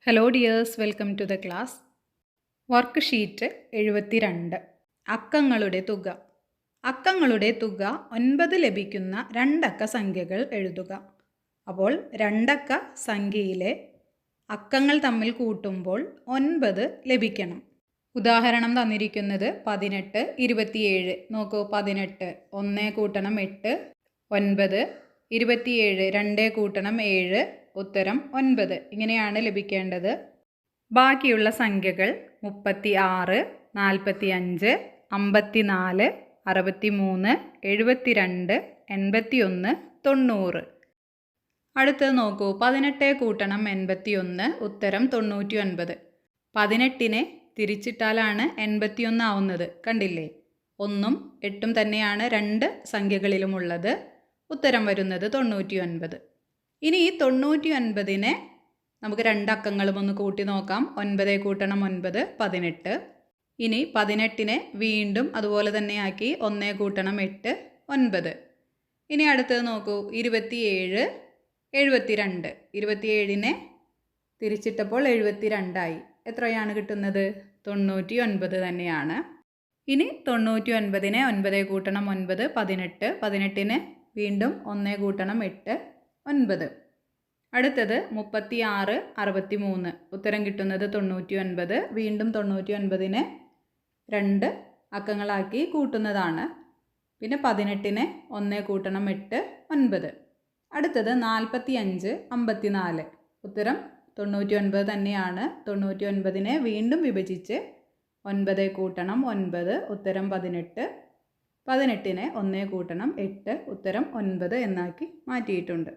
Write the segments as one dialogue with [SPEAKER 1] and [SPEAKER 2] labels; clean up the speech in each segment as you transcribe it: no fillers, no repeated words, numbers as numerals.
[SPEAKER 1] Hello dears, welcome to the class. Worksheet 72. അക്കങ്ങളുടെ തുക. അക്കങ്ങളുടെ തുക 9 ലഭിക്കുന്ന രണ്ടക്ക സംഖ്യകൾ എഴുതുക. അപ്പോൾ രണ്ടക്ക സംഖ്യയിലെ അക്കങ്ങൾ തമ്മിൽ കൂട്ടുമ്പോൾ 9 ലഭിക്കണം. ഉദാഹരണം തന്നിരിക്കുന്നത് 18, 27. നോക്കൂ, 18 1 കൂട്ടണം 8 9, 27 2 കൂട്ടണം 7, ഉത്തരം 9. ഇങ്ങനെയാണ് ലഭിക്കേണ്ടത്. ബാക്കിയുള്ള സംഖ്യകൾ 36, 45, 54, 63, 72, 81, 90. അടുത്തത് നോക്കൂ, 18 കൂട്ടണം 81, ഉത്തരം 99. 18നെ തിരിച്ചിട്ടാലാണ് 81 ആവുന്നത്. കണ്ടില്ലേ? 1ഉം 8ഉം തന്നെയാണ് രണ്ട് സംഖ്യകളിലുമുള്ളത്. ഉത്തരം വരുന്നത് 99. ഇനി ഈ 99നെ നമുക്ക് രണ്ടക്കങ്ങളും ഒന്ന് കൂട്ടി നോക്കാം. 9 കൂട്ടണം 9, 18. ഇനി 18നെ വീണ്ടും അതുപോലെ തന്നെ ആക്കി 1 കൂട്ടണം 8, 9. ഇനി അടുത്തത് നോക്കൂ, 27, 72. 27നെ തിരിച്ചിട്ടപ്പോൾ 72ആയി. എത്രയാണ് കിട്ടുന്നത്? 99 തന്നെയാണ്. ഇനി 99നെ 9 കൂട്ടണം 9, 18. 18നെ വീണ്ടും 1 കൂട്ടണം 8, 9. അടുത്തത് 36, 63. ഉത്തരം കിട്ടുന്നത് 99. വീണ്ടും 99നെ രണ്ട് അക്കങ്ങളാക്കി കൂട്ടുന്നതാണ്. പിന്നെ 18നെ 1 കൂട്ടണം 8, 9. അടുത്തത് 45, 54. ഉത്തരം 99 തന്നെയാണ്. 99നെ വീണ്ടും വിഭജിച്ച് 9 കൂട്ടണം 9, ഉത്തരം 18. 18നെ 1 കൂട്ടണം 8, ഉത്തരം 9 എന്നാക്കി മാറ്റിയിട്ടുണ്ട്.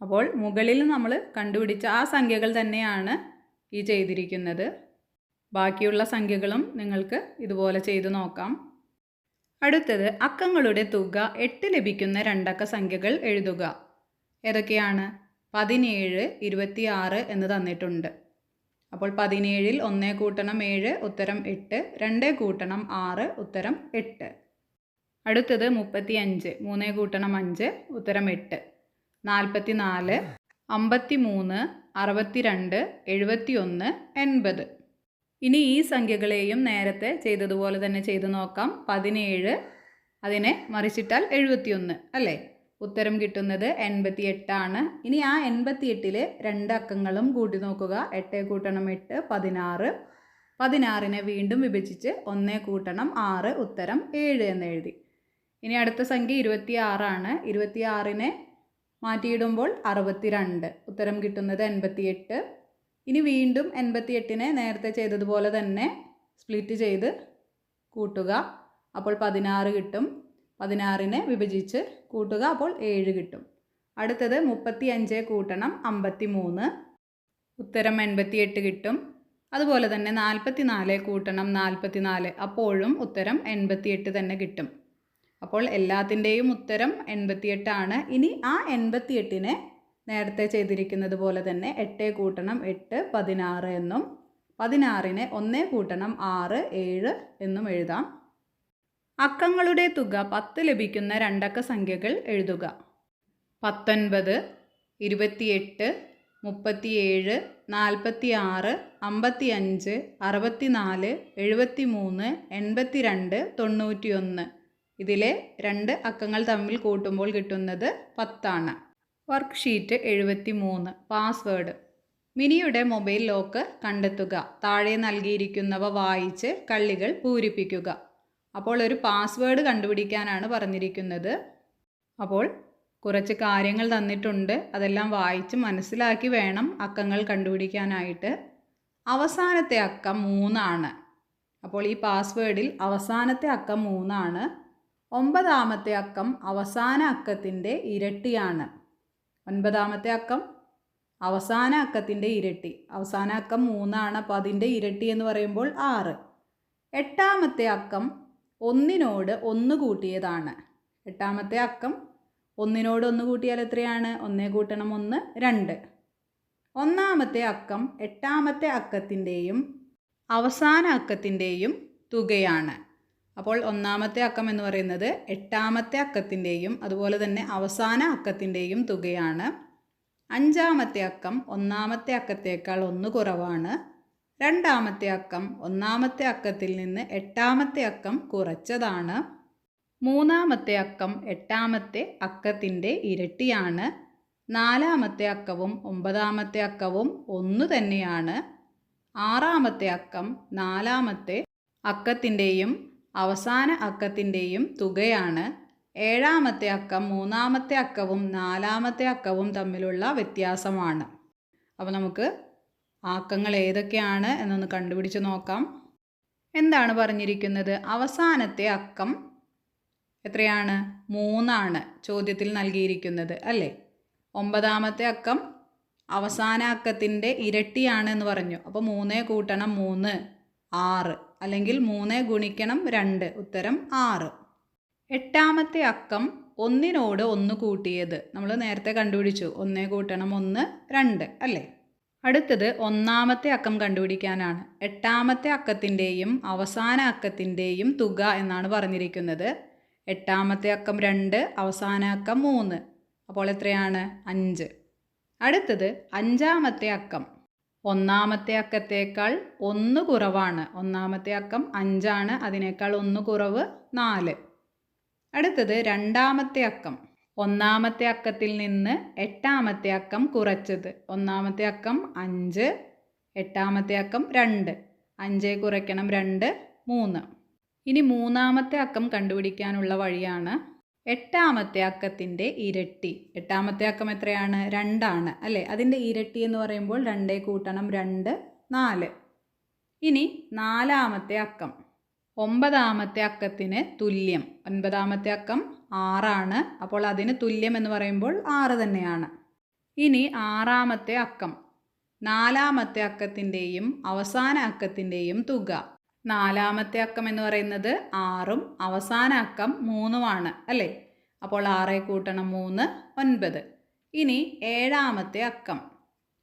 [SPEAKER 1] അപ്പോൾ മുകളിൽ നമ്മൾ കണ്ടുപിടിച്ച ആ സംഖ്യകൾ തന്നെയാണ് ഈ ചെയ്തിരിക്കുന്നത്. ബാക്കിയുള്ള സംഖ്യകളും നിങ്ങൾക്ക് ഇതുപോലെ ചെയ്തു നോക്കാം. അടുത്തത് അക്കങ്ങളുടെ തുക 8 ലഭിക്കുന്ന രണ്ടക്ക സംഖ്യകൾ എഴുതുക. ഏതൊക്കെയാണ്? 17, 26 എന്ന് തന്നിട്ടുണ്ട്. അപ്പോൾ 17ൽ 1 കൂട്ടണം 7, ഉത്തരം 8. 2 കൂട്ടണം 6, ഉത്തരം 8. അടുത്തത് 35, 3 കൂട്ടണം 5, ഉത്തരം 8. 44, 53, 62, 71, 80. ഇനി ഈ സംഖ്യകളെയും നേരത്തെ ചെയ്തതുപോലെ തന്നെ ചെയ്തു നോക്കാം. 17 അതിനെ മറിച്ചിട്ടാൽ 71 അല്ലേ? ഉത്തരം കിട്ടുന്നത് 88 ആണ്. ഇനി ആ 88ലെ രണ്ട് അക്കങ്ങളും കൂട്ടി നോക്കുക. 8 കൂട്ടണം 8, 16. 16നെ വീണ്ടും വിഭജിച്ച് 1 കൂട്ടണം 6, ഉത്തരം 7 എന്ന് എഴുതി. ഇനി അടുത്ത സംഖ്യ 26 ആണ്. 26നെ മാറ്റിയിടുമ്പോൾ 62. ഉത്തരം കിട്ടുന്നത് 88. ഇനി വീണ്ടും 88നെ നേരത്തെ ചെയ്തതുപോലെ തന്നെ സ്പ്ലിറ്റ് ചെയ്ത് കൂട്ടുക. അപ്പോൾ 16 കിട്ടും. 16നെ വിഭജിച്ച് കൂട്ടുക. അപ്പോൾ 7 കിട്ടും. അടുത്തത് 35 കൂട്ടണം 53. ഉത്തരം 88 കിട്ടും. അതുപോലെ തന്നെ 44 കൂട്ടണം 44. അപ്പോഴും ഉത്തരം 88 തന്നെ കിട്ടും. അപ്പോൾ എല്ലാത്തിൻ്റെയും ഉത്തരം 88 ആണ്. ഇനി ആ 88നെ നേരത്തെ ചെയ്തിരിക്കുന്നത് പോലെ തന്നെ 8 കൂട്ടണം 8, 16 എന്നും 16നെ 1 കൂട്ടണം 6, 7 എന്നും എഴുതാം. അക്കങ്ങളുടെ തുക 10 ലഭിക്കുന്ന രണ്ടക്ക സംഖ്യകൾ എഴുതുക. 19, 28, 37, 46, 55, 64, 73, 82, 91. ഇതിലെ രണ്ട് അക്കങ്ങൾ തമ്മിൽ കൂട്ടുമ്പോൾ കിട്ടുന്നത് 10 ആണ്. Work sheet 73. പാസ്വേഡ്. മിനിയുടെ മൊബൈൽ ലോക്ക് കണ്ടെത്തുക. താഴെ നൽകിയിരിക്കുന്നവ വായിച്ച് കള്ളികൾ പൂരിപ്പിക്കുക. അപ്പോൾ ഒരു പാസ്വേഡ് കണ്ടുപിടിക്കാനാണ് പറഞ്ഞിരിക്കുന്നത്. അപ്പോൾ കുറച്ച് കാര്യങ്ങൾ തന്നിട്ടുണ്ട്. അതെല്ലാം വായിച്ച് മനസ്സിലാക്കി വേണം അക്കങ്ങൾ കണ്ടുപിടിക്കാനായിട്ട്. അവസാനത്തെ അക്കം 3 ആണ്. അപ്പോൾ ഈ പാസ്വേഡിൽ അവസാനത്തെ അക്കം 3 ആണ്. 9ാമത്തെ അക്കം അവസാന അക്കത്തിൻ്റെ ഇരട്ടിയാണ്. 9ാമത്തെ അക്കം അവസാന അക്കത്തിൻ്റെ ഇരട്ടി. അവസാന അക്കം 3 ആണ്. അപ്പോൾ അതിൻ്റെ ഇരട്ടി എന്ന് പറയുമ്പോൾ 6. 8ാമത്തെ അക്കം 1നോട് 1 കൂട്ടിയതാണ്. 8ാമത്തെ അക്കം 1നോട് 1 കൂട്ടിയാൽ എത്രയാണ്? 1 കൂട്ടണം 1, 2. 1ാമത്തെ അക്കം 8ാമത്തെ അക്കത്തിൻ്റെയും അവസാന അക്കത്തിൻ്റെയും തുകയാണ്. അപ്പോൾ 1ാമത്തെ അക്കം എന്ന് പറയുന്നത് 8ാമത്തെ അക്കത്തിൻ്റെയും അതുപോലെ തന്നെ അവസാന അക്കത്തിൻ്റെയും തുകയാണ്. അഞ്ചാമത്തെ അക്കം ഒന്നാമത്തെ അക്കത്തേക്കാൾ 1 കുറവാണ്. രണ്ടാമത്തെ അക്കം ഒന്നാമത്തെ അക്കത്തിൽ നിന്ന് എട്ടാമത്തെ അക്കം കുറച്ചതാണ്. മൂന്നാമത്തെ അക്കം എട്ടാമത്തെ അക്കത്തിൻ്റെ ഇരട്ടിയാണ്. നാലാമത്തെ അക്കവും ഒമ്പതാമത്തെ അക്കവും ഒന്ന് തന്നെയാണ്. ആറാമത്തെ അക്കം നാലാമത്തെ അക്കത്തിൻ്റെയും അവസാന അക്കത്തിൻ്റെയും തുകയാണ്. ഏഴാമത്തെ അക്കം മൂന്നാമത്തെ അക്കവും നാലാമത്തെ അക്കവും തമ്മിലുള്ള വ്യത്യാസമാണ്. അപ്പോൾ നമുക്ക് അക്കങ്ങൾ ഏതൊക്കെയാണ് എന്നൊന്ന് കണ്ടുപിടിച്ച് നോക്കാം. എന്താണ് പറഞ്ഞിരിക്കുന്നത്? അവസാനത്തെ അക്കം എത്രയാണ്? 3 ആണ് ചോദ്യത്തിൽ നൽകിയിരിക്കുന്നത് അല്ലേ? ഒമ്പതാമത്തെ അക്കം അവസാന അക്കത്തിൻ്റെ ഇരട്ടിയാണെന്ന് പറഞ്ഞു. അപ്പോൾ 3 കൂട്ടണം 3 6, അല്ലെങ്കിൽ 3 ഗുണിക്കണം 2, ഉത്തരം 6. എട്ടാമത്തെ അക്കം 1നോട് 1 കൂട്ടിയത് നമ്മൾ നേരത്തെ കണ്ടുപിടിച്ചു. 1 കൂട്ടണം 1 2 അല്ലേ? അടുത്തത് ഒന്നാമത്തെ അക്കം കണ്ടുപിടിക്കാനാണ്. എട്ടാമത്തെ അക്കത്തിൻ്റെയും അവസാന അക്കത്തിൻ്റെയും തുക എന്നാണ് പറഞ്ഞിരിക്കുന്നത്. എട്ടാമത്തെ അക്കം 2, അവസാന അക്കം 3, അപ്പോൾ എത്രയാണ്? 5. അടുത്തത് അഞ്ചാമത്തെ അക്കം ഒന്നാമത്തെ അക്കത്തേക്കാൾ 1 കുറവാണ്. ഒന്നാമത്തെ അക്കം 5 ആണ്, അതിനേക്കാൾ 1 കുറവ് 4. അടുത്തത് രണ്ടാമത്തെ അക്കം ഒന്നാമത്തെ അക്കത്തിൽ നിന്ന് എട്ടാമത്തെ അക്കം കുറച്ചത്. ഒന്നാമത്തെ അക്കം 5, എട്ടാമത്തെ അക്കം 2, 5 കുറയ്ക്കണം 2 3. ഇനി മൂന്നാമത്തെ അക്കം കണ്ടുപിടിക്കാനുള്ള വഴിയാണ് എട്ടാമത്തെ അക്കത്തിൻ്റെ ഇരട്ടി. എട്ടാമത്തെ അക്കം എത്രയാണ്? 2 ആണ് അല്ലേ? അതിൻ്റെ ഇരട്ടി എന്ന് പറയുമ്പോൾ 2 കൂട്ടണം 2 4. ഇനി നാലാമത്തെ അക്കം ഒമ്പതാമത്തെ അക്കത്തിന് തുല്യം. ഒൻപതാമത്തെ അക്കം 6 ആണ്, അപ്പോൾ അതിന് തുല്യം എന്ന് പറയുമ്പോൾ 6 തന്നെയാണ്. ഇനി ആറാമത്തെ അക്കം നാലാമത്തെ അക്കത്തിൻ്റെയും അവസാന അക്കത്തിൻ്റെയും തുക. നാലാമത്തെ അക്കം എന്ന് പറയുന്നത് 6ഉം അവസാന അക്കം 3ഉമാണ് അല്ലേ? അപ്പോൾ 6 കൂട്ടണം 3 9. ഇനി ഏഴാമത്തെ അക്കം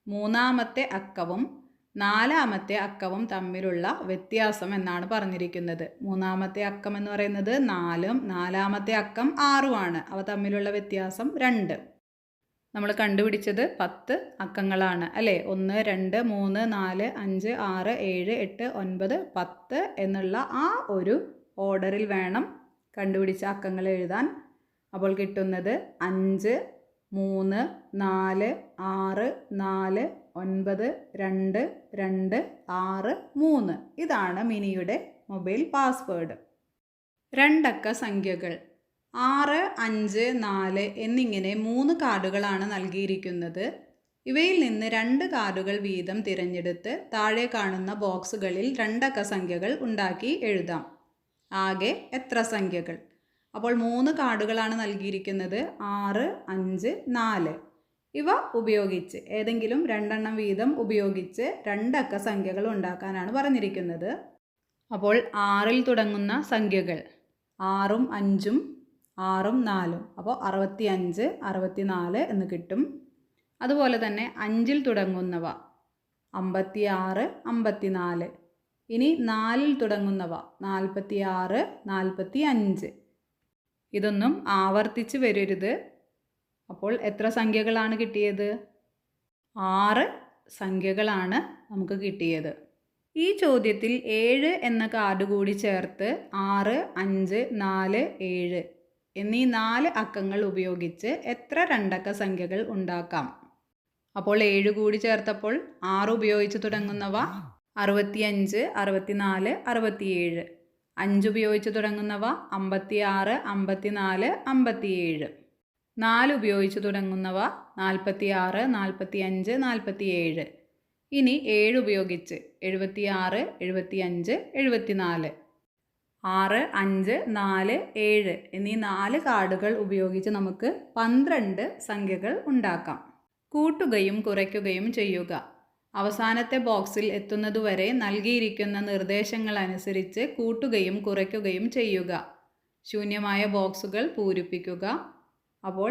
[SPEAKER 1] മൂന്നാമത്തെ അക്കവും നാലാമത്തെ അക്കവും തമ്മിലുള്ള വ്യത്യാസം എന്നാണ് പറഞ്ഞിരിക്കുന്നത്. മൂന്നാമത്തെ അക്കം എന്ന് പറയുന്നത് 4ഉം നാലാമത്തെ അക്കം 6ഉമാണ്. അവ തമ്മിലുള്ള വ്യത്യാസം 2. നമ്മൾ കണ്ടുപിടിച്ചത് 10 അക്കങ്ങളാണ് അല്ലേ? 1 2 3 4 5 6 7 8 9 10 എന്നുള്ള ആ ഒരു ഓർഡറിൽ വേണം കണ്ടുപിടിച്ച അക്കങ്ങൾ എഴുതാൻ. അപ്പോൾ കിട്ടുന്നത് 5 3 4 6 4 9 2 2 6 3. ഇതാണ് മിനിയുടെ മൊബൈൽ പാസ്വേഡ്. രണ്ടക്ക സംഖ്യകൾ 6 5 4 എന്നിങ്ങനെ 3 കാർഡുകളാണ് നൽകിയിരിക്കുന്നത്. ഇവയിൽ നിന്ന് 2 കാർഡുകൾ വീതം തിരഞ്ഞെടുത്ത് താഴെ കാണുന്ന ബോക്സുകളിൽ രണ്ടക്ക സംഖ്യകൾ ഉണ്ടാക്കി എഴുതാം. ആകെ എത്ര സംഖ്യകൾ? അപ്പോൾ 3 കാർഡുകളാണ് നൽകിയിരിക്കുന്നത്. 6 5 4. ഇവ ഉപയോഗിച്ച് ഏതെങ്കിലും 2 എണ്ണം വീതം ഉപയോഗിച്ച് രണ്ടക്ക സംഖ്യകൾ ഉണ്ടാക്കാനാണ് പറഞ്ഞിരിക്കുന്നത്. അപ്പോൾ 6ൽ തുടങ്ങുന്ന സംഖ്യകൾ 6ഉം 5ഉം 6ഉം 4ഉം, അപ്പോൾ 65 64 എന്ന് കിട്ടും. അതുപോലെ തന്നെ 5ൽ തുടങ്ങുന്നവ 56 54. ഇനി 4ൽ തുടങ്ങുന്നവ 46 45. ഇതൊന്നും ആവർത്തിച്ച് വരരുത്. അപ്പോൾ എത്ര സംഖ്യകളാണ് കിട്ടിയത്? 6 സംഖ്യകളാണ് നമുക്ക് കിട്ടിയത്. ഈ ചോദ്യത്തിൽ 7 എന്ന കാർഡ് കൂടി ചേർത്ത് 6 5 4 7 എന്നീ 4 അക്കങ്ങൾ ഉപയോഗിച്ച് എത്ര രണ്ടക്ക സംഖ്യകൾ ഉണ്ടാക്കാം? അപ്പോൾ 7 കൂടി ചേർത്തപ്പോൾ 6 ഉപയോഗിച്ച് തുടങ്ങുന്നവ 65 64 67. 5 ഉപയോഗിച്ച് തുടങ്ങുന്നവ 56 54 57. 4 ഉപയോഗിച്ച് തുടങ്ങുന്നവ 46 45 47. ഇനി 7 ഉപയോഗിച്ച് 76 75 74. 6 5 4 7 എന്നീ 4 കാർഡുകൾ ഉപയോഗിച്ച് നമുക്ക് 12 സംഖ്യകൾ ഉണ്ടാക്കാം. കൂട്ടുകയും കുറയ്ക്കുകയും ചെയ്യുക. അവസാനത്തെ ബോക്സിൽ എത്തുന്നതുവരെ നൽകിയിരിക്കുന്ന നിർദ്ദേശങ്ങൾ അനുസരിച്ച് കൂട്ടുകയും കുറയ്ക്കുകയും ചെയ്യുക. ശൂന്യമായ ബോക്സുകൾ പൂരിപ്പിക്കുക. അപ്പോൾ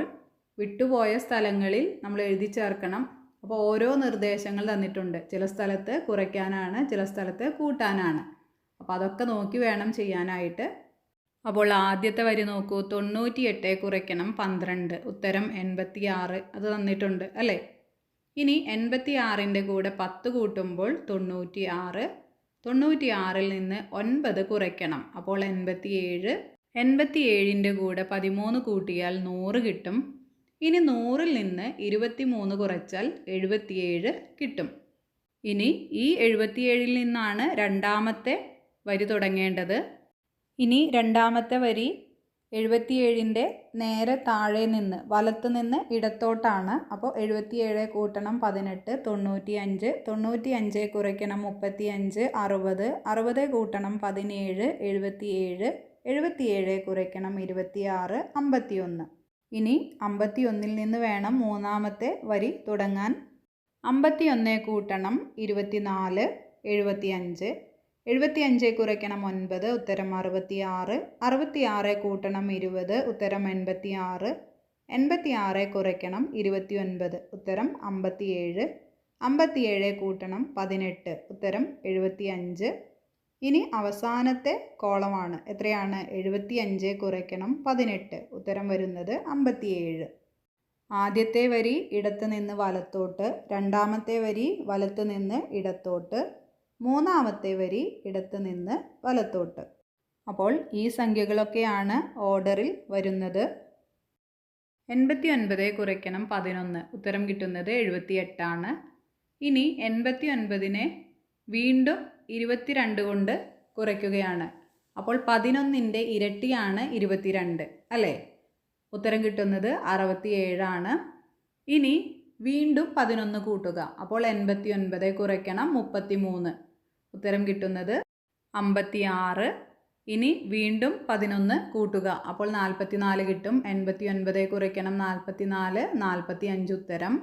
[SPEAKER 1] വിട്ടുപോയ സ്ഥലങ്ങളിൽ നമ്മൾ എഴുതി ചേർക്കണം. അപ്പോൾ ഓരോ നിർദ്ദേശങ്ങൾ തന്നിട്ടുണ്ട്. ചില സ്ഥലത്ത് കുറയ്ക്കാനാണ്, ചില സ്ഥലത്ത് കൂട്ടാനാണ്. അപ്പോൾ അതൊക്കെ നോക്കി വേണം ചെയ്യാനായിട്ട്. അപ്പോൾ ആദ്യത്തെ വരി നോക്കൂ. 98 കുറയ്ക്കണം 12, ഉത്തരം 86. അത് തന്നിട്ടുണ്ട് അല്ലേ? ഇനി 86ൻ്റെ കൂടെ 10 കൂട്ടുമ്പോൾ 96. 96ൽ നിന്ന് 9 കുറയ്ക്കണം. അപ്പോൾ 87. 87ൻ്റെ കൂടെ 13 കൂട്ടിയാൽ 100 കിട്ടും. ഇനി 100ൽ നിന്ന് 23 കുറച്ചാൽ 77 കിട്ടും. ഇനി ഈ 77ൽ നിന്നാണ് രണ്ടാമത്തെ വരി തുടങ്ങേണ്ടത്. ഇനി രണ്ടാമത്തെ വരി 77ൻ്റെ നേരെ താഴെ നിന്ന് വലത്ത് നിന്ന് ഇടത്തോട്ടാണ്. അപ്പോൾ 77 കൂട്ടണം 18, 95. 95 കുറയ്ക്കണം 35, 60. 60 കൂട്ടണം 17, 77. 77 കുറയ്ക്കണം 26, 51. ഇനി 51ൽ നിന്ന് വേണം മൂന്നാമത്തെ വരി തുടങ്ങാൻ. 51 കൂട്ടണം 24, 75. 75 കുറയ്ക്കണം 9, ഉത്തരം 66. 66 കൂട്ടണം 20, ഉത്തരം 86. 86 കുറയ്ക്കണം 29, ഉത്തരം 57. 57 കൂട്ടണം 18, ഉത്തരം 75. ഇനി അവസാനത്തെ കോളമാണ്. എത്രയാണ്? 75 കുറയ്ക്കണം 18, ഉത്തരം വരുന്നത് 57. ആദ്യത്തെ വരി ഇടത്ത് നിന്ന് വലത്തോട്ട്, രണ്ടാമത്തെ വരി വലത്ത് നിന്ന് ഇടത്തോട്ട്, മൂന്നാമത്തെ വരി ഇടത്ത് നിന്ന് വലത്തോട്ട്. അപ്പോൾ ഈ സംഖ്യകളൊക്കെയാണ് ഓർഡറിൽ വരുന്നത്. 89 കുറയ്ക്കണം 11, ഉത്തരം കിട്ടുന്നത് 78 ആണ്. ഇനി 89നെ വീണ്ടും 22 കൊണ്ട് കുറയ്ക്കുകയാണ്. അപ്പോൾ 11ൻ്റെ ഇരട്ടിയാണ് 22 അല്ലേ? ഉത്തരം കിട്ടുന്നത് 67 ആണ്. ഇനി വീണ്ടും 11 കൂട്ടുക. അപ്പോൾ 89 കുറയ്ക്കണം 33, ഉത്തരം കിട്ടുന്നത് 56. ഇനി വീണ്ടും 11 കൂട്ടുക. അപ്പോൾ 44 കിട്ടും. 89 കുറയ്ക്കണം 44, 45, ഉത്തരം.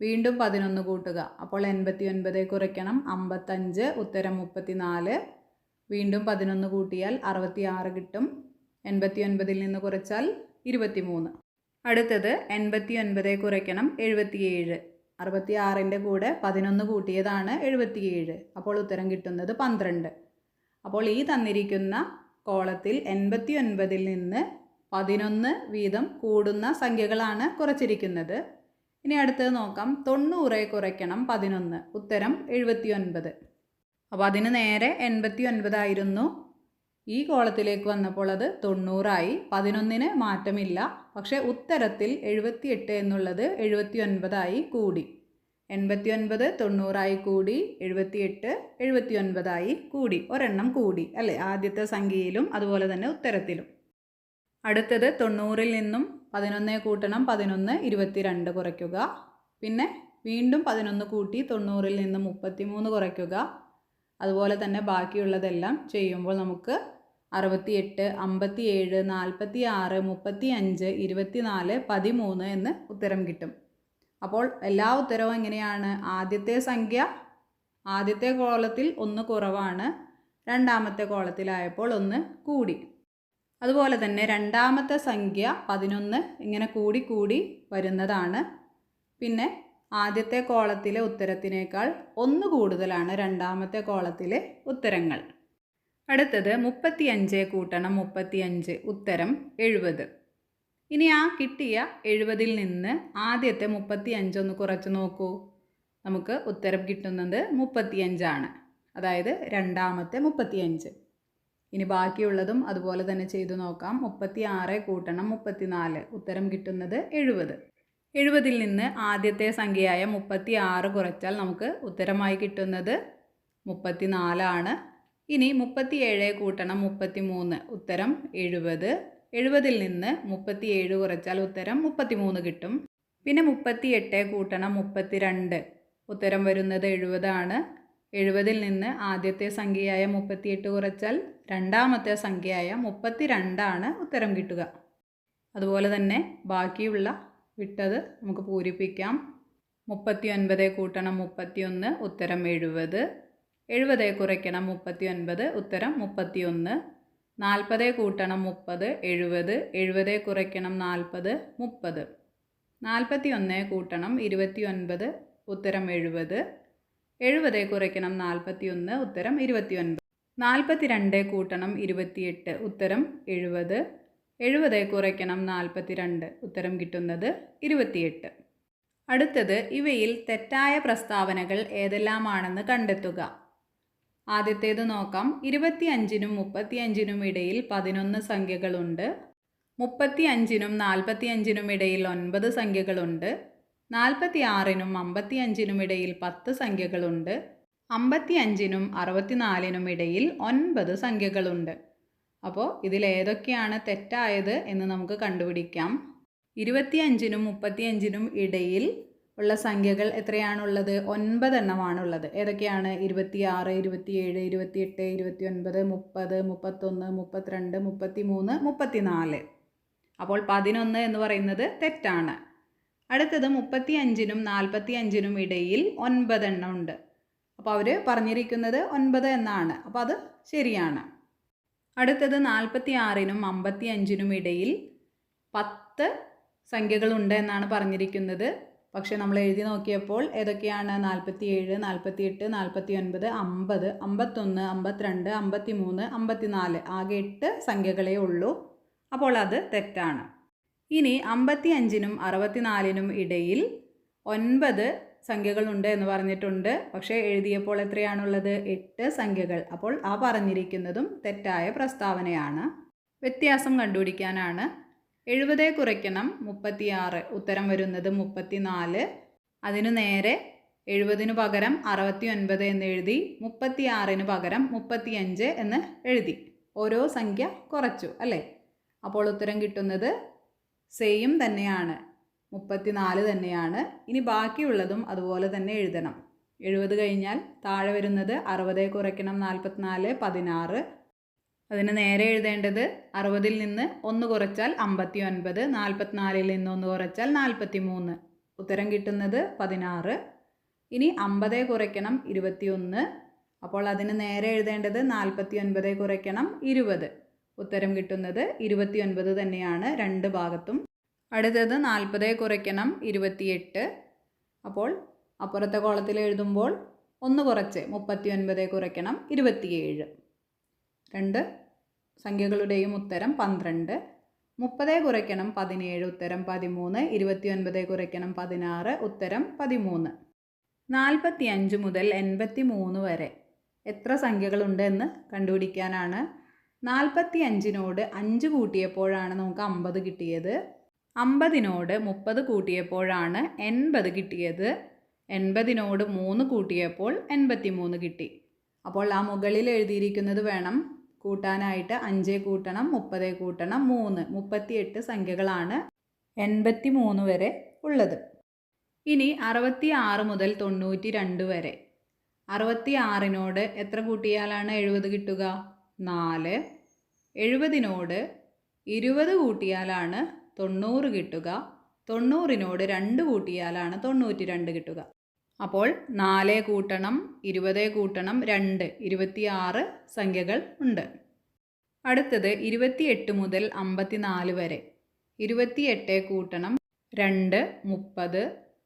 [SPEAKER 1] വീണ്ടും 11 കൂട്ടുക. അപ്പോൾ 89 കുറയ്ക്കണം 55, ഉത്തരം 34. വീണ്ടും 11 കൂട്ടിയാൽ 66 കിട്ടും. 89ൽ നിന്ന് കുറച്ചാൽ 23. അടുത്തത് 89 കുറയ്ക്കണം 77. 66ൻ്റെ കൂടെ 11 കൂട്ടിയതാണ് 77. അപ്പോൾ ഉത്തരം കിട്ടുന്നത് 12. അപ്പോൾ ഈ തന്നിരിക്കുന്ന കോളത്തിൽ 89ൽ നിന്ന് 11 വീതം കൂടുന്ന സംഖ്യകളാണ് കുറച്ചിരിക്കുന്നത്. ഇനി അടുത്തത് നോക്കാം. 90 കുറയ്ക്കണം 11, ഉത്തരം 79. അപ്പോൾ അതിന് നേരെ 89 ആയിരുന്നു. ഈ കോളത്തിലേക്ക് വന്നപ്പോൾ അത് 90ആയി. 11ന് മാറ്റമില്ല. പക്ഷേ ഉത്തരത്തിൽ 78 എന്നുള്ളത് 79ആയി കൂടി. 89 90ആയി കൂടി, 78 79ആയി കൂടി. ഒരെണ്ണം കൂടി അല്ലേ? ആദ്യത്തെ സംഖ്യയിലും അതുപോലെ തന്നെ ഉത്തരത്തിലും. അടുത്തത് 90ൽ നിന്നും 11 കൂട്ടണം 11, 22 കുറയ്ക്കുക. പിന്നെ വീണ്ടും 11 കൂട്ടി 90ൽ നിന്നും 33 കുറയ്ക്കുക. അതുപോലെ തന്നെ ബാക്കിയുള്ളതെല്ലാം ചെയ്യുമ്പോൾ നമുക്ക് 68, 57, 46, 35, 24, 13 എന്ന് ഉത്തരം കിട്ടും. അപ്പോൾ എല്ലാ ഉത്തരവും എങ്ങനെയാണ്? ആദ്യത്തെ സംഖ്യ ആദ്യത്തെ കോളത്തിൽ 1 കുറവാണ്, രണ്ടാമത്തെ കോളത്തിലായപ്പോൾ 1 കൂടി. അതുപോലെ തന്നെ രണ്ടാമത്തെ സംഖ്യ 11 ഇങ്ങനെ കൂടി കൂടി വരുന്നതാണ്. പിന്നെ ആദ്യത്തെ കോളത്തിലെ ഉത്തരത്തിനേക്കാൾ 1 കൂടുതലാണ് രണ്ടാമത്തെ കോളത്തിലെ ഉത്തരങ്ങൾ. അടുത്തത് 35 കൂട്ടണം 35, ഉത്തരം 70. ഇനി ആ കിട്ടിയ 70ൽ നിന്ന് ആദ്യത്തെ 35 ഒന്ന് കുറച്ച് നോക്കൂ. നമുക്ക് ഉത്തരം കിട്ടുന്നത് 35 ആണ്. അതായത് രണ്ടാമത്തെ 35. ഇനി ബാക്കിയുള്ളതും അതുപോലെ തന്നെ ചെയ്തു നോക്കാം. 36 കൂട്ടണം 34, ഉത്തരം കിട്ടുന്നത് 70. 70ൽ നിന്ന് ആദ്യത്തെ സംഖ്യയായ 36 കുറച്ചാൽ നമുക്ക് ഉത്തരമായി കിട്ടുന്നത് 34 ആണ്. ഇനി 37 കൂട്ടണം 33, ഉത്തരം 70. 70ൽ നിന്ന് 37 കുറച്ചാൽ ഉത്തരം 33 കിട്ടും. പിന്നെ 38 കൂട്ടണം 32, ഉത്തരം വരുന്നത് 70 ആണ്. 70ൽ നിന്ന് ആദ്യത്തെ സംഖ്യയായ 38 കുറച്ചാൽ രണ്ടാമത്തെ സംഖ്യയായ 32 ആണ് ഉത്തരം കിട്ടുക. അതുപോലെ തന്നെ ബാക്കിയുള്ള വിട്ടത് നമുക്ക് പൂരിപ്പിക്കാം. 39 കൂട്ടണം 31, ഉത്തരം 70. 70 കുറയ്ക്കണം 39, ഉത്തരം 31. 40 കൂട്ടണം 30, 70. 70 കുറയ്ക്കണം 40, 30. 41 കൂട്ടണം 29, ഉത്തരം 70. 70 കുറയ്ക്കണം 41, ഉത്തരം 29. 42 കൂട്ടണം 28, ഉത്തരം 70. 70 കുറയ്ക്കണം 42, ഉത്തരം കിട്ടുന്നത് 28. അടുത്തത് ഇവയിൽ തെറ്റായ പ്രസ്താവനകൾ ഏതെല്ലാമാണെന്ന് കണ്ടെത്തുക. ആദ്യത്തേത് നോക്കാം. 25നും 35നും ഇടയിൽ 11 സംഖ്യകളുണ്ട്. 35നും 45നും ഇടയിൽ 9 സംഖ്യകളുണ്ട്. 46നും 55നും ഇടയിൽ 10 സംഖ്യകളുണ്ട്. 55നും 64നും ഇടയിൽ 9 സംഖ്യകളുണ്ട്. അപ്പോൾ ഇതിലേതൊക്കെയാണ് തെറ്റായത് എന്ന് നമുക്ക് കണ്ടുപിടിക്കാം. 25നും 35നും ഇടയിൽ ഉള്ള സംഖ്യകൾ എത്രയാണുള്ളത്? 9 എണ്ണമാണുള്ളത്. ഏതൊക്കെയാണ്? 26, 27, 28, 29, 30, 31, 32, 33, 34. അപ്പോൾ 11 എന്ന് പറയുന്നത് തെറ്റാണ്. അടുത്തത് 35നും 45നും ഇടയിൽ 9 എണ്ണം ഉണ്ട്. അപ്പോൾ അവർ പറഞ്ഞിരിക്കുന്നത് 9 എന്നാണ്. അപ്പോൾ അത് ശരിയാണ്. അടുത്തത് 46നും 55നും ഇടയിൽ 10 സംഖ്യകളുണ്ട് എന്നാണ് പറഞ്ഞിരിക്കുന്നത്. പക്ഷേ നമ്മൾ എഴുതി നോക്കിയപ്പോൾ ഏതൊക്കെയാണ്? 47, 48, 49, 50, 51, 52, 53, 54. ആകെ 8 സംഖ്യകളേ ഉള്ളൂ. അപ്പോൾ അത് തെറ്റാണ്. ഇനി 55നും 64നും ഇടയിൽ 9 സംഖ്യകളുണ്ട് എന്ന് പറഞ്ഞിട്ടുണ്ട്. പക്ഷേ എഴുതിയപ്പോൾ എത്രയാണുള്ളത്? 8 സംഖ്യകൾ. അപ്പോൾ ആ പറഞ്ഞിരിക്കുന്നതും തെറ്റായ പ്രസ്താവനയാണ്. വ്യത്യാസം കണ്ടുപിടിക്കാനാണ്. 70 കുറയ്ക്കണം 36. ഉത്തരം വരുന്നത് 34. അതിനു നേരെ 70ന് പകരം 69 എന്ന് എഴുതി, 36ന് പകരം 35 എന്ന് എഴുതി. ഓരോ സംഖ്യ കുറച്ചു അല്ലേ? അപ്പോൾ ഉത്തരം കിട്ടുന്നത് സെയിം തന്നെയാണ്, 34 തന്നെയാണ്. ഇനി ബാക്കിയുള്ളതും അതുപോലെ തന്നെ എഴുതണം. 70 കഴിഞ്ഞാൽ താഴെ വരുന്നത് 60 കുറയ്ക്കണം 44, 16. അതിന് നേരെ എഴുതേണ്ടത് 60ൽ നിന്ന് 1 കുറച്ചാൽ 59, 44ൽ നിന്ന് 1 കുറച്ചാൽ 43. ഉത്തരം കിട്ടുന്നത് 16. ഇനി 50 കുറയ്ക്കണം 21. അപ്പോൾ അതിന് നേരെ എഴുതേണ്ടത് 49 കുറയ്ക്കണം 20. ഉത്തരം കിട്ടുന്നത് 29 തന്നെയാണ് രണ്ട് ഭാഗത്തും. അടുത്തത് 40 കുറയ്ക്കണം 28. അപ്പോൾ അപ്പുറത്തെ കോളത്തിൽ എഴുതുമ്പോൾ 1 കുറച്ച് 39 കുറയ്ക്കണം 27. രണ്ട് സംഖ്യകളുടെയും ഉത്തരം 12. 30 കുറയ്ക്കണം 17, ഉത്തരം 13. 29 കുറയ്ക്കണം 16, ഉത്തരം 13. 45 മുതൽ 83 വരെ എത്ര സംഖ്യകളുണ്ട് എന്ന് കണ്ടുപിടിക്കാനാണ്. 45നോട് 5 കൂട്ടിയപ്പോഴാണ് നമുക്ക് 50 കിട്ടിയത്. 50നോട് 30 കൂട്ടിയപ്പോഴാണ് 80 കിട്ടിയത്. 80നോട് 3 കൂട്ടിയപ്പോൾ 83 കിട്ടി. അപ്പോൾ ആ മുകളിൽ എഴുതിയിരിക്കുന്നത് വേണം കൂട്ടാനായിട്ട്. 5 കൂട്ടണം 30 കൂട്ടണം 3, 38 സംഖ്യകളാണ് 83 വരെ ഉള്ളത്. ഇനി 66 മുതൽ 92 വരെ. 66നോട് എത്ര കൂട്ടിയാലാണ് 70 കിട്ടുക? 4. 70നോട് 20 കൂട്ടിയാലാണ് 90 കിട്ടുക. 90നോട് 2 കൂട്ടിയാലാണ് 92 കിട്ടുക. അപ്പോൾ 4 കൂട്ടണം 20 കൂട്ടണം 2, 26 സംഖ്യകൾ ഉണ്ട്. അടുത്തത് 28 മുതൽ 54 വരെ. 28 കൂട്ടണം 2, 30.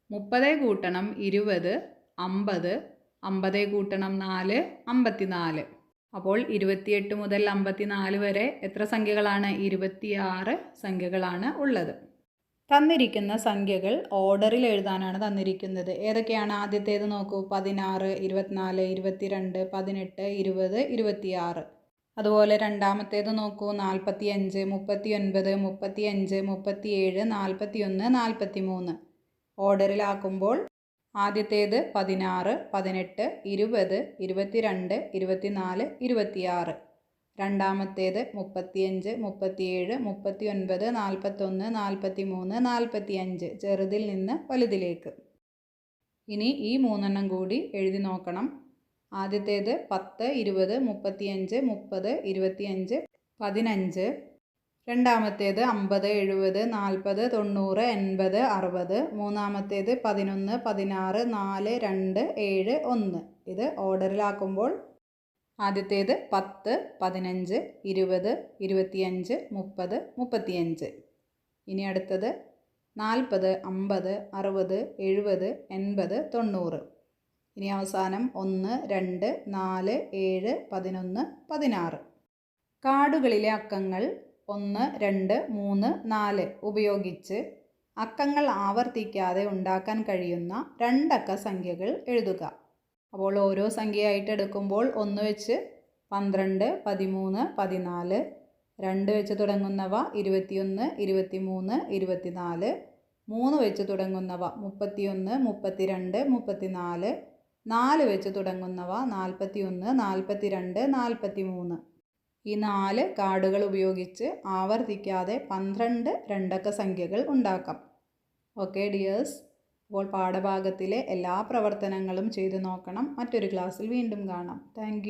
[SPEAKER 1] 30 കൂട്ടണം 20, 50. 50 കൂട്ടണം 4, 54. അപ്പോൾ 28 മുതൽ 54 വരെ എത്ര സംഖ്യകളാണ്? 26 സംഖ്യകളാണ് ഉള്ളത്. തന്നിരിക്കുന്ന സംഖ്യകൾ ഓർഡറിൽ എഴുതാനാണ് തന്നിരിക്കുന്നത്. ഏതൊക്കെയാണ്? ആദ്യത്തേത് നോക്കൂ, 16, 24, 22, 18, 20, 26. അതുപോലെ രണ്ടാമത്തേത് നോക്കൂ, 45, 39, 35, 37, 41, 43. ഓർഡറിലാക്കുമ്പോൾ ആദ്യത്തേത് 16, 18, 20, 22, 24, 26. രണ്ടാമത്തേത് 35, 37, 39, 41, 43, 45. ചെറുതിൽ നിന്ന് വലുതിലേക്ക്. ഇനി ഈ 3 കൂടി എഴുതി നോക്കണം. ആദ്യത്തേത് 10, 20, 35, 30, 25, 15. രണ്ടാമത്തേത് 50, 70, 40, 90, 80, 60. മൂന്നാമത്തേത് 11, 16, 4, 2, 7, 1. ഇത് ഓർഡറിലാക്കുമ്പോൾ ആദ്യത്തേത് 10, 15, 20, 25, 30, 35. ഇനി അടുത്തത് 40, 50, 60, 70, 80, 90. ഇനി അവസാനം 1, 2, 4, 7, 11, 16. കാർഡുകളിലെ അക്കങ്ങൾ 1, 2, 3, 4 ഉപയോഗിച്ച് അക്കങ്ങൾ ആവർത്തിക്കാതെ ഉണ്ടാക്കാൻ കഴിയുന്ന രണ്ടക്ക സംഖ്യകൾ എഴുതുക. അപ്പോൾ ഓരോ സംഖ്യയായിട്ട് എടുക്കുമ്പോൾ 1 വെച്ച് 12, 13, 14, 2 വെച്ച് തുടങ്ങുന്നവ 21, 23, 24, 3 വെച്ച് തുടങ്ങുന്നവ 31, 32, 34, 4 വെച്ച് തുടങ്ങുന്നവ 41, 42, 43. ഈ 4 കാർഡുകൾ ഉപയോഗിച്ച് ആവർത്തിക്കാതെ 12 രണ്ടക്ക സംഖ്യകൾ ഉണ്ടാക്കാം. ഓക്കെ ഡിയേഴ്സ്, അപ്പോൾ പാഠഭാഗത്തിലെ എല്ലാ പ്രവർത്തനങ്ങളും ചെയ്തു നോക്കണം. മറ്റൊരു ക്ലാസ്സിൽ വീണ്ടും കാണാം. താങ്ക്